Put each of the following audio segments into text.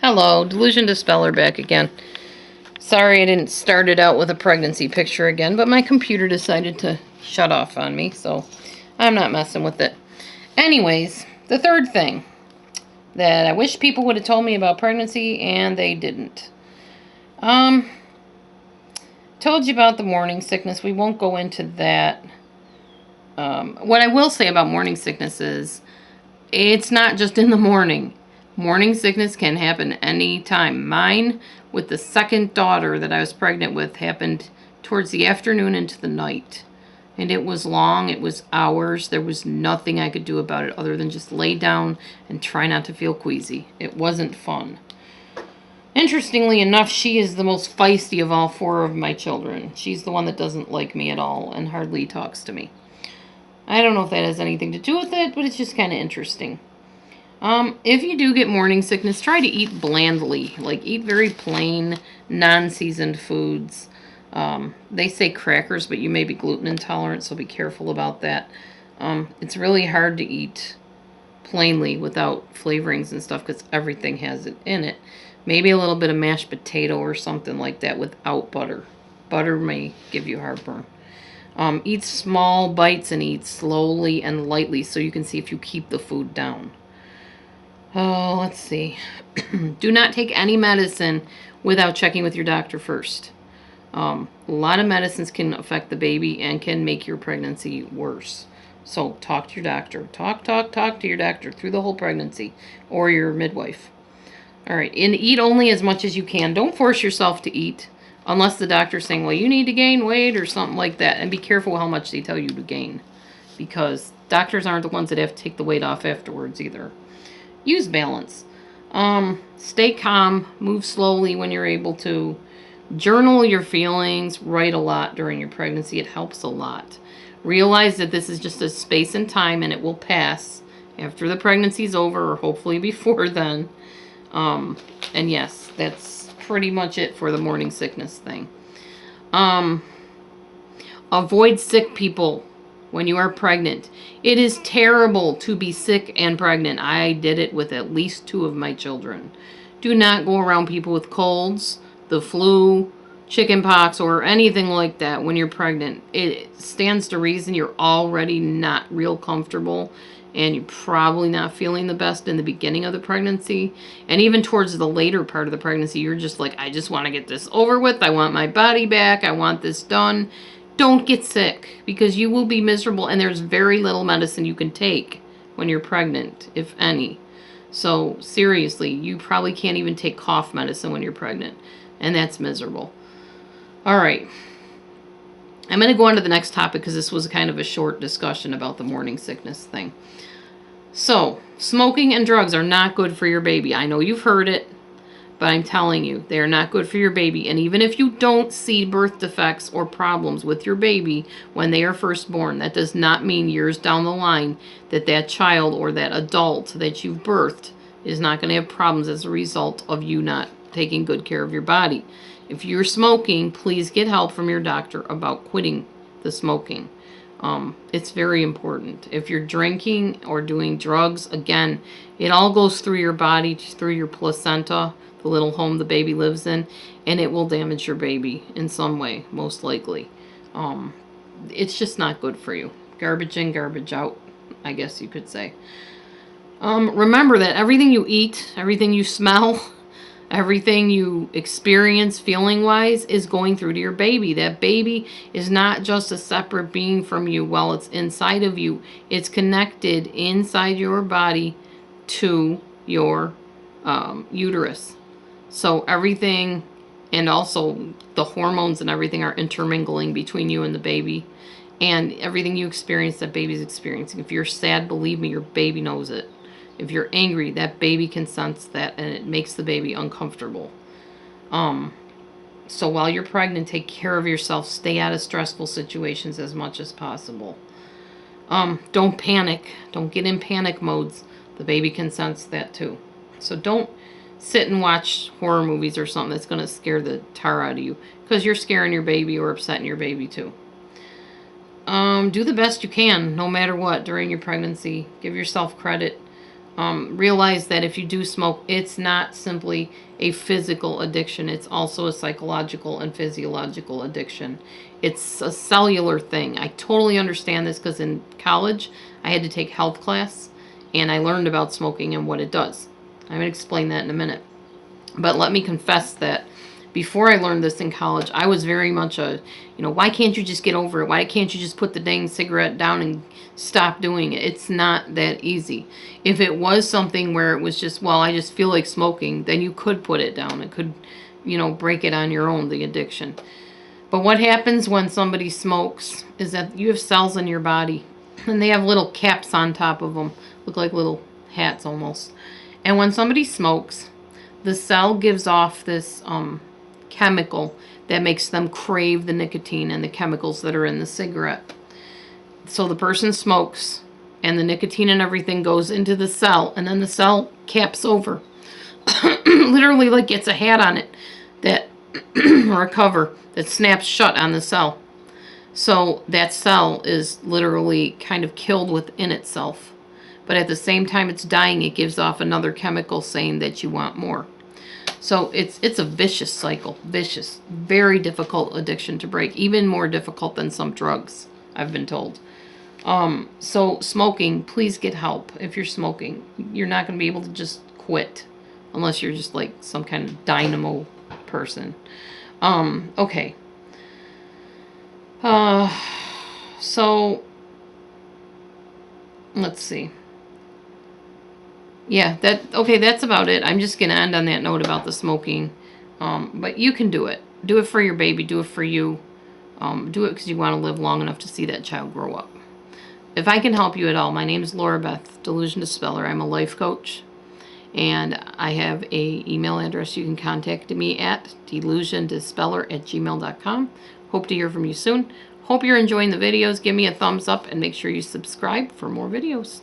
Hello, DelusionDispeller back again. Sorry I didn't start it out with a pregnancy picture again, but my computer decided to shut off on me, so I'm not messing with it. Anyways, the third thing that I wish people would have told me about pregnancy, and they didn't. Told you about the morning sickness. We won't go into that. What I will say about morning sickness is, it's not just in the morning. Morning sickness can happen any time. Mine, with the second daughter that I was pregnant with, happened towards the afternoon into the night. And it was long. It was hours. There was nothing I could do about it other than just lay down and try not to feel queasy. It wasn't fun. Interestingly enough, she is the most feisty of all four of my children. She's the one that doesn't like me at all and hardly talks to me. I don't know if that has anything to do with it, but it's just kind of interesting. If you do get morning sickness, try to eat blandly. Like, eat very plain, non-seasoned foods. They say crackers, but you may be gluten intolerant, so be careful about that. It's really hard to eat plainly without flavorings and stuff because everything has it in it. Maybe a little bit of mashed potato or something like that without butter. Butter may give you heartburn. Eat small bites and eat slowly and lightly so you can see if you keep the food down. Oh, let's see. Do not take any medicine without checking with your doctor first. A lot of medicines can affect the baby and can make your pregnancy worse. So talk to your doctor. Talk to your doctor through the whole pregnancy, or your midwife. All right, and eat only as much as you can. Don't force yourself to eat unless the doctor's saying, well, you need to gain weight or something like that. And be careful how much they tell you to gain, because doctors aren't the ones that have to take the weight off afterwards either. Use balance. Stay calm. Move slowly when you're able to. Journal your feelings. Write a lot during your pregnancy. It helps a lot. Realize that this is just a space and time, and it will pass after the pregnancy's over, or hopefully before then. And yes, that's pretty much it for the morning sickness thing. Avoid sick people when you are pregnant. It is terrible to be sick and pregnant. I did it with at least 2 of my children. Do not go around people with colds, the flu, chicken pox, or anything like that when you're pregnant. It stands to reason you're already not real comfortable, and you're probably not feeling the best in the beginning of the pregnancy. And even towards the later part of the pregnancy, you're just like, I just want to get this over with. I want my body back. I want this done. Don't get sick, because you will be miserable, and there's very little medicine you can take when you're pregnant, if any. So seriously, you probably can't even take cough medicine when you're pregnant, and that's miserable. All right. I'm going to go on to the next topic because this was kind of a short discussion about the morning sickness thing. So, smoking and drugs are not good for your baby. I know you've heard it, but I'm telling you, they are not good for your baby. And even if you don't see birth defects or problems with your baby when they are first born, that does not mean years down the line that that child or that adult that you've birthed is not going to have problems as a result of you not taking good care of your body. If you're smoking, please get help from your doctor about quitting the smoking. It's very important. If you're drinking or doing drugs, again, it all goes through your body, through your placenta, the little home the baby lives in, and it will damage your baby in some way, most likely. It's just not good for you. Garbage in, garbage out, I guess you could say. Remember that everything you eat, everything you smell, everything you experience feeling-wise is going through to your baby. That baby is not just a separate being from you while it's inside of you. It's connected inside your body to your uterus. So everything, and also the hormones and everything, are intermingling between you and the baby. And everything you experience, that baby's experiencing. If you're sad, believe me, your baby knows it. If you're angry, that baby can sense that, and it makes the baby uncomfortable. So while you're pregnant, take care of yourself. Stay out of stressful situations as much as possible. Don't panic. Don't get in panic modes. The baby can sense that too. So don't sit and watch horror movies or something that's going to scare the tar out of you, because you're scaring your baby or upsetting your baby too. Do the best you can, no matter what, during your pregnancy. Give yourself credit. realize that if you do smoke, it's not simply a physical addiction. It's also a psychological and physiological addiction. It's a cellular thing. I totally understand this because in college, I had to take health class, and I learned about smoking and what it does. I'm going to explain that in a minute. But let me confess that before I learned this in college, I was very much a, why can't you just get over it? Why can't you just put the dang cigarette down and stop doing it? It's not that easy. If it was something where it was just, well, I just feel like smoking, then you could put it down. It could, break it on your own, the addiction. But what happens when somebody smokes is that you have cells in your body, and they have little caps on top of them, look like little hats almost. And when somebody smokes, the cell gives off this chemical that makes them crave the nicotine and the chemicals that are in the cigarette. So the person smokes, and the nicotine and everything goes into the cell, and then the cell caps over. Literally like gets a hat on it that or a cover that snaps shut on the cell. So that cell is literally kind of killed within itself. But at the same time it's dying, it gives off another chemical saying that you want more. So it's a vicious cycle. Vicious. Very difficult addiction to break. Even more difficult than some drugs, I've been told. So smoking, please get help if you're smoking. You're not going to be able to just quit unless you're just like some kind of dynamo person. Okay. So let's see. Yeah, that's about it. I'm just going to end on that note about the smoking. But you can do it. Do it for your baby. Do it for you. Do it because you want to live long enough to see that child grow up. If I can help you at all, my name is Laura Beth, DelusionDispeller. I'm a life coach. And I have a email address you can contact me at, DelusionDispeller@gmail.com. Hope to hear from you soon. Hope you're enjoying the videos. Give me a thumbs up and make sure you subscribe for more videos.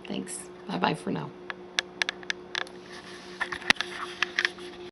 Thanks. Bye-bye for now.